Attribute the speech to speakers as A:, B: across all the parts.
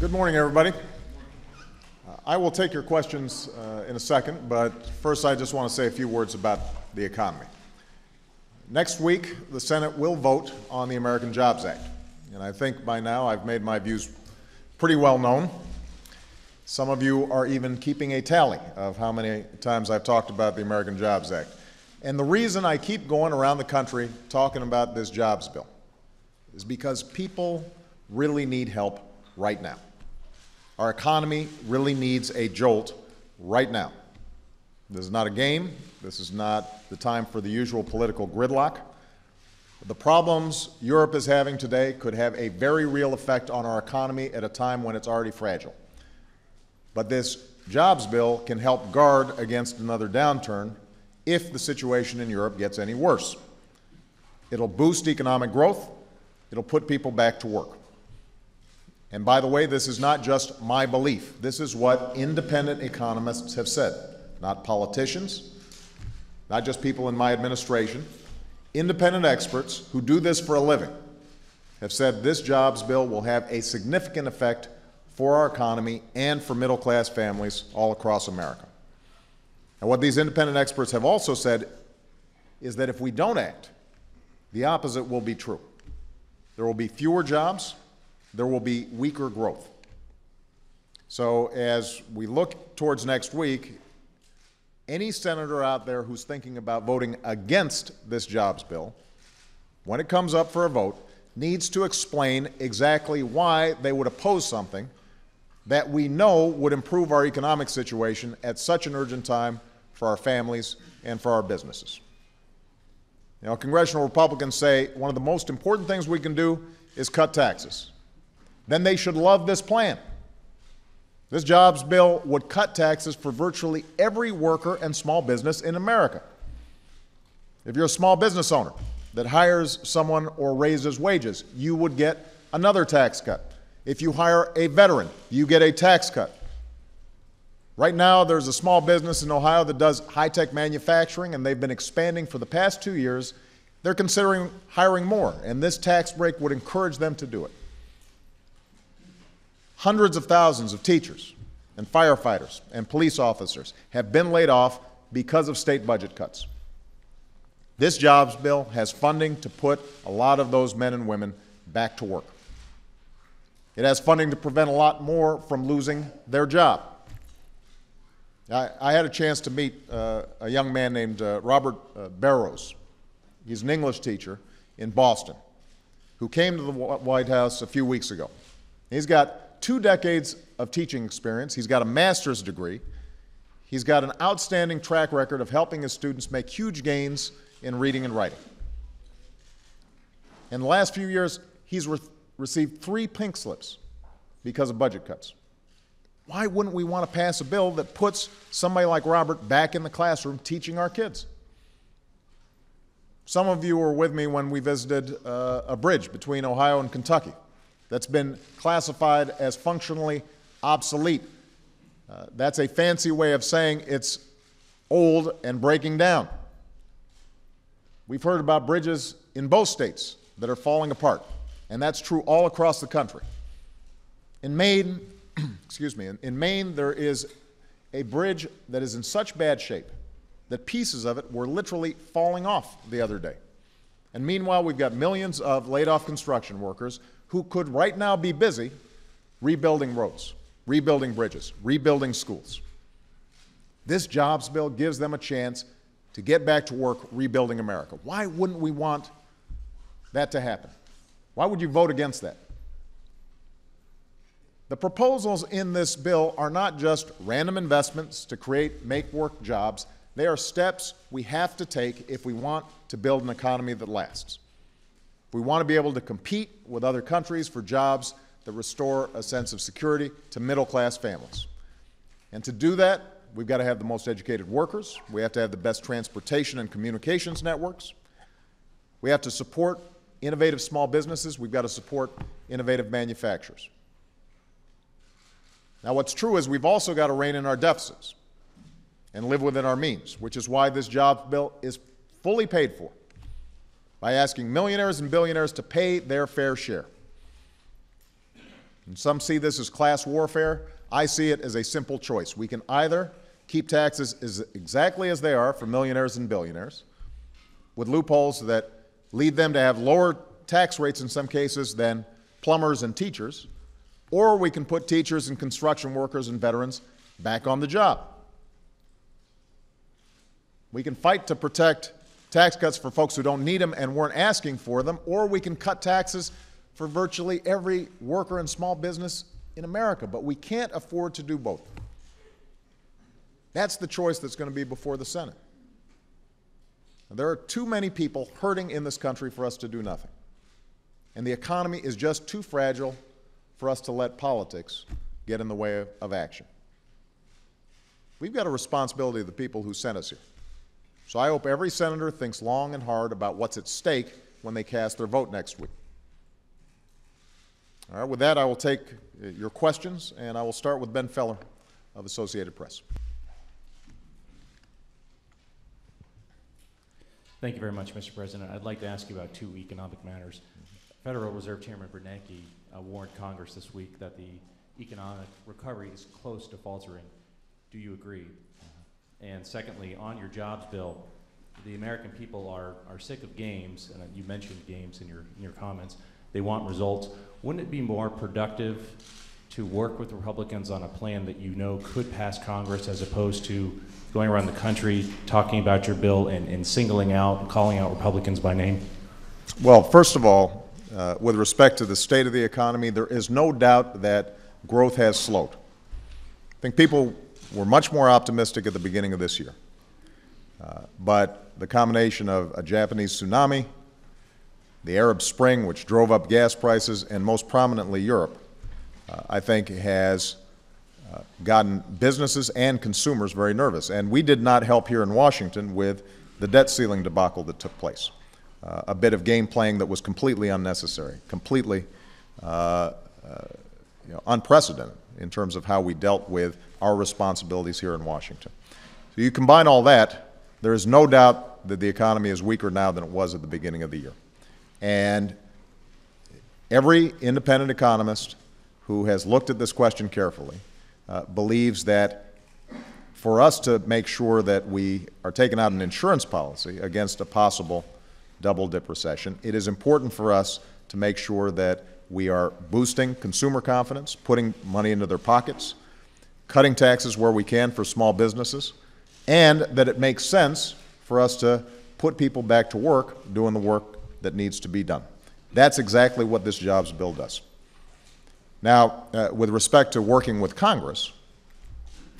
A: Good morning, everybody. I will take your questions in a second, but first I just want to say a few words about the economy. Next week, the Senate will vote on the American Jobs Act, and I think by now I've made my views pretty well known. Some of you are even keeping a tally of how many times I've talked about the American Jobs Act. And the reason I keep going around the country talking about this jobs bill is because people really need help right now. Our economy really needs a jolt right now. This is not a game. This is not the time for the usual political gridlock. The problems Europe is having today could have a very real effect on our economy at a time when it's already fragile. But this jobs bill can help guard against another downturn if the situation in Europe gets any worse. It'll boost economic growth. It'll put people back to work. And by the way, this is not just my belief. This is what independent economists have said, not politicians, not just people in my administration. Independent experts who do this for a living have said this jobs bill will have a significant effect for our economy and for middle-class families all across America. And what these independent experts have also said is that if we don't act, the opposite will be true. There will be fewer jobs. There will be weaker growth. So as we look towards next week, any senator out there who's thinking about voting against this jobs bill, when it comes up for a vote, needs to explain exactly why they would oppose something that we know would improve our economic situation at such an urgent time for our families and for our businesses. You know, congressional Republicans say one of the most important things we can do is cut taxes. Then they should love this plan. This jobs bill would cut taxes for virtually every worker and small business in America. If you're a small business owner that hires someone or raises wages, you would get another tax cut. If you hire a veteran, you get a tax cut. Right now, there's a small business in Ohio that does high-tech manufacturing, and they've been expanding for the past 2 years. They're considering hiring more, and this tax break would encourage them to do it. Hundreds of thousands of teachers and firefighters and police officers have been laid off because of state budget cuts. This jobs bill has funding to put a lot of those men and women back to work. It has funding to prevent a lot more from losing their job. I had a chance to meet a young man named Robert Barrows. He's an English teacher in Boston who came to the White House a few weeks ago. He's got 2 decades of teaching experience. He's got a master's degree. He's got an outstanding track record of helping his students make huge gains in reading and writing. In the last few years, he's received 3 pink slips because of budget cuts. Why wouldn't we want to pass a bill that puts somebody like Robert back in the classroom teaching our kids? Some of you were with me when we visited a bridge between Ohio and Kentucky that's been classified as functionally obsolete. That's a fancy way of saying it's old and breaking down. We've heard about bridges in both states that are falling apart, and that's true all across the country. In Maine, in Maine, there is a bridge that is in such bad shape that pieces of it were literally falling off the other day. And meanwhile, we've got millions of laid-off construction workers who could right now be busy rebuilding roads, rebuilding bridges, rebuilding schools. This jobs bill gives them a chance to get back to work rebuilding America. Why wouldn't we want that to happen? Why would you vote against that? The proposals in this bill are not just random investments to create make-work jobs. They are steps we have to take if we want to build an economy that lasts. If we want to be able to compete with other countries for jobs that restore a sense of security to middle-class families. And to do that, we've got to have the most educated workers. We have to have the best transportation and communications networks. We have to support innovative small businesses. We've got to support innovative manufacturers. Now, what's true is we've also got to rein in our deficits and live within our means, which is why this jobs bill is fully paid for by asking millionaires and billionaires to pay their fair share. And some see this as class warfare. I see it as a simple choice. We can either keep taxes exactly as they are for millionaires and billionaires, with loopholes that lead them to have lower tax rates in some cases than plumbers and teachers, or we can put teachers and construction workers and veterans back on the job. We can fight to protect tax cuts for folks who don't need them and weren't asking for them, or we can cut taxes for virtually every worker and small business in America, but we can't afford to do both. That's the choice that's going to be before the Senate. There are too many people hurting in this country for us to do nothing. And the economy is just too fragile for us to let politics get in the way of action. We've got a responsibility to the people who sent us here. So I hope every senator thinks long and hard about what's at stake when they cast their vote next week. All right, with that, I will take your questions, and I will start with Ben Feller of Associated Press.
B: Thank you very much, Mr. President. I'd like to ask you about two economic matters. Federal Reserve Chairman Bernanke warned Congress this week that the economic recovery is close to faltering. Do you agree? And secondly, on your jobs bill, the American people are sick of games, and you mentioned games in your comments. They want results. Wouldn't it be more productive to work with Republicans on a plan that you know could pass Congress, as opposed to going around the country talking about your bill and singling out and calling out Republicans by name?
A: Well, first of all, with respect to the state of the economy, there is no doubt that growth has slowed. I think people were much more optimistic at the beginning of this year. But the combination of a Japanese tsunami, the Arab Spring, which drove up gas prices, and most prominently Europe, I think has gotten businesses and consumers very nervous. And we did not help here in Washington with the debt ceiling debacle that took place. A bit of game playing that was completely unnecessary, completely unprecedented in terms of how we dealt with our responsibilities here in Washington. So you combine all that, there is no doubt that the economy is weaker now than it was at the beginning of the year. And every independent economist who has looked at this question carefully believes that for us to make sure that we are taking out an insurance policy against a possible double-dip recession, it is important for us to make sure that we are boosting consumer confidence, putting money into their pockets, cutting taxes where we can for small businesses, and that it makes sense for us to put people back to work doing the work that needs to be done. That's exactly what this jobs bill does. Now, with respect to working with Congress,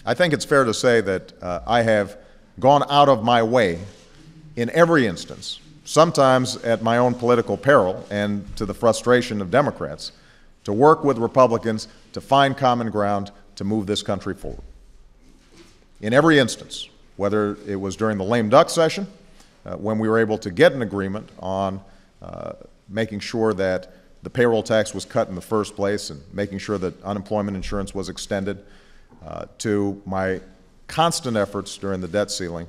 A: I think it's fair to say that I have gone out of my way in every instance, sometimes at my own political peril and to the frustration of Democrats, to work with Republicans to find common ground to move this country forward. In every instance, whether it was during the lame duck session, when we were able to get an agreement on making sure that the payroll tax was cut in the first place and making sure that unemployment insurance was extended, to my constant efforts during the debt ceiling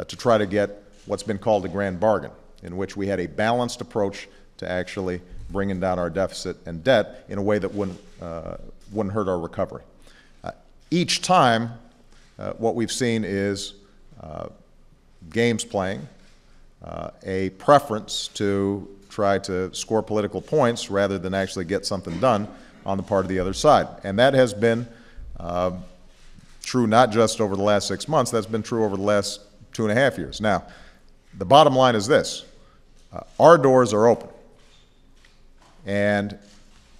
A: to try to get what's been called a grand bargain, in which we had a balanced approach to actually bringing down our deficit and debt in a way that wouldn't hurt our recovery. Each time, what we've seen is games playing, a preference to try to score political points rather than actually get something done on the part of the other side. And that has been true not just over the last 6 months, that's been true over the last 2.5 years. Now, the bottom line is this. Our doors are open. And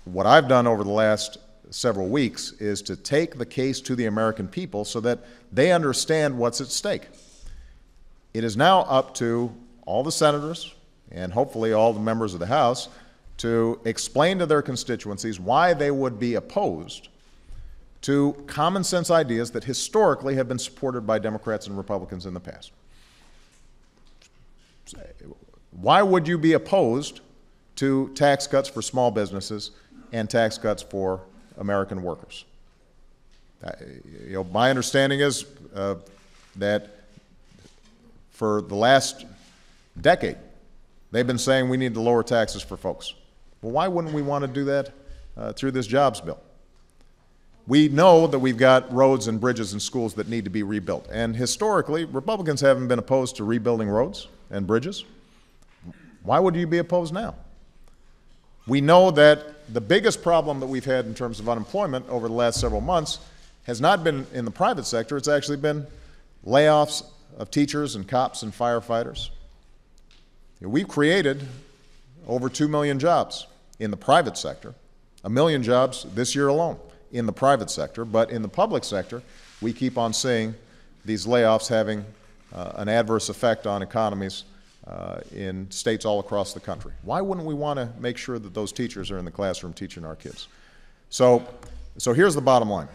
A: what I've done over the last several weeks is to take the case to the American people so that they understand what's at stake. It is now up to all the senators and hopefully all the members of the House to explain to their constituencies why they would be opposed to common sense ideas that historically have been supported by Democrats and Republicans in the past. Why would you be opposed to tax cuts for small businesses and tax cuts for American workers? My understanding is that for the last decade, they've been saying we need to lower taxes for folks. Well, why wouldn't we want to do that through this jobs bill. We know that we've got roads and bridges and schools that need to be rebuilt. And historically, Republicans haven't been opposed to rebuilding roads and bridges. Why would you be opposed now? We know that the biggest problem that we've had in terms of unemployment over the last several months has not been in the private sector. It's actually been layoffs of teachers and cops and firefighters. We've created over 2 million jobs in the private sector, 1 million jobs this year alone in the private sector, but in the public sector, we keep on seeing these layoffs having an adverse effect on economies in states all across the country. Why wouldn't we want to make sure that those teachers are in the classroom teaching our kids? So here's the bottom line.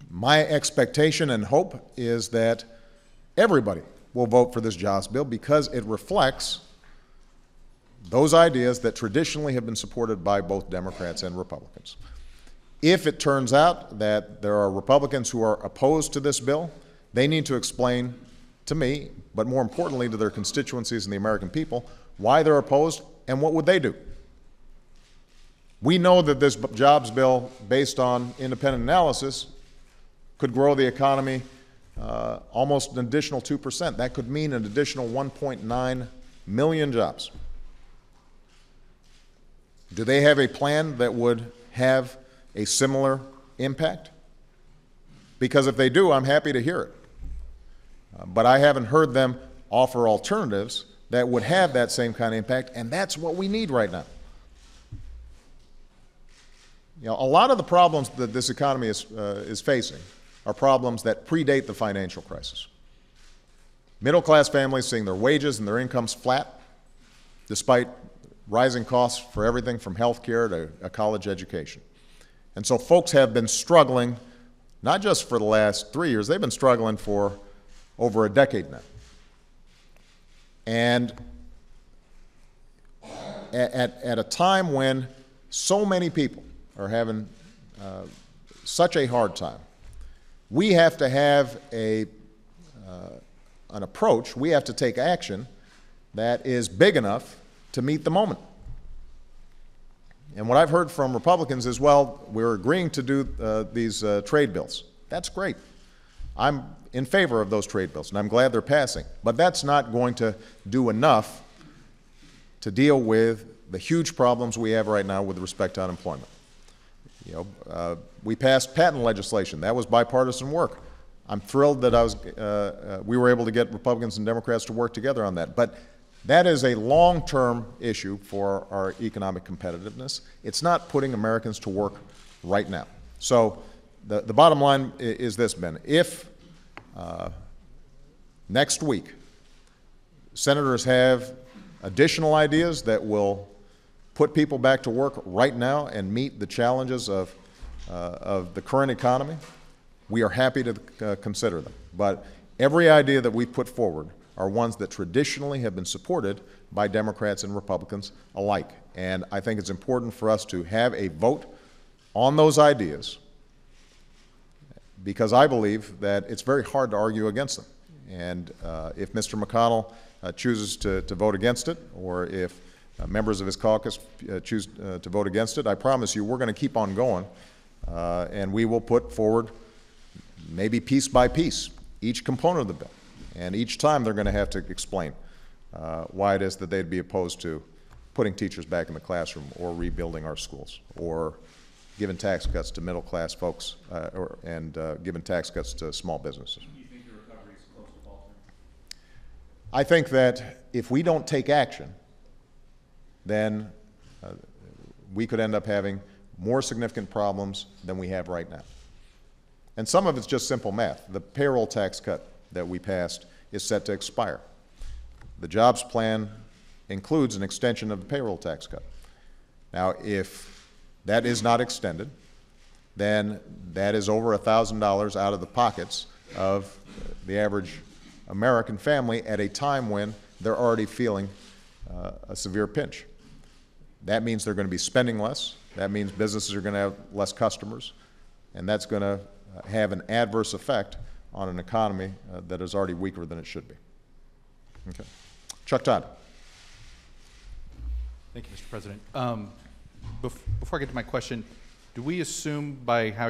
A: My expectation and hope is that everybody will vote for this jobs bill because it reflects those ideas that traditionally have been supported by both Democrats and Republicans. If it turns out that there are Republicans who are opposed to this bill, they need to explain to me, but more importantly to their constituencies and the American people, why they're opposed and what would they do. We know that this jobs bill, based on independent analysis, could grow the economy almost an additional 2%. That could mean an additional 1.9 million jobs. Do they have a plan that would have a similar impact? Because if they do, I'm happy to hear it. But I haven't heard them offer alternatives that would have that same kind of impact, and that's what we need right now. You know, a lot of the problems that this economy is facing are problems that predate the financial crisis. Middle-class families seeing their wages and their incomes flat, despite rising costs for everything from health care to a college education. And so folks have been struggling, not just for the last 3 years, they've been struggling for over a decade now. And at a time when so many people are having such a hard time, we have to have an approach, we have to take action that is big enough to meet the moment. And what I've heard from Republicans is, well, we're agreeing to do these trade bills. That's great. I'm in favor of those trade bills, and I'm glad they're passing. But that's not going to do enough to deal with the huge problems we have right now with respect to unemployment. You know, we passed patent legislation. That was bipartisan work. I'm thrilled that we were able to get Republicans and Democrats to work together on that. But that is a long-term issue for our economic competitiveness. It's not putting Americans to work right now. So the bottom line is this, Ben. If next week senators have additional ideas that will put people back to work right now and meet the challenges of the current economy, we are happy to consider them. But every idea that we put forward are ones that traditionally have been supported by Democrats and Republicans alike. And I think it's important for us to have a vote on those ideas because I believe that it's very hard to argue against them. And if Mr. McConnell chooses to vote against it, or if members of his caucus choose to vote against it, I promise you we're going to keep on going, and we will put forward, maybe piece by piece, each component of the bill. And each time they're going to have to explain why it is that they'd be opposed to putting teachers back in the classroom or rebuilding our schools or giving tax cuts to middle-class folks and giving tax cuts to small businesses.
B: Do you think the recovery is close to faltering?
A: I think that if we don't take action, then we could end up having more significant problems than we have right now. And some of it's just simple math. The payroll tax cut that we passed is set to expire. The jobs plan includes an extension of the payroll tax cut. Now, if that is not extended, then that is over $1,000 out of the pockets of the average American family at a time when they're already feeling a severe pinch. That means they're going to be spending less. That means businesses are going to have less customers, and that's going to have an adverse effect on an economy that is already weaker than it should be. Okay. Chuck Todd.
B: Thank you, Mr. President.
C: Before I get to my question, do we assume by how you're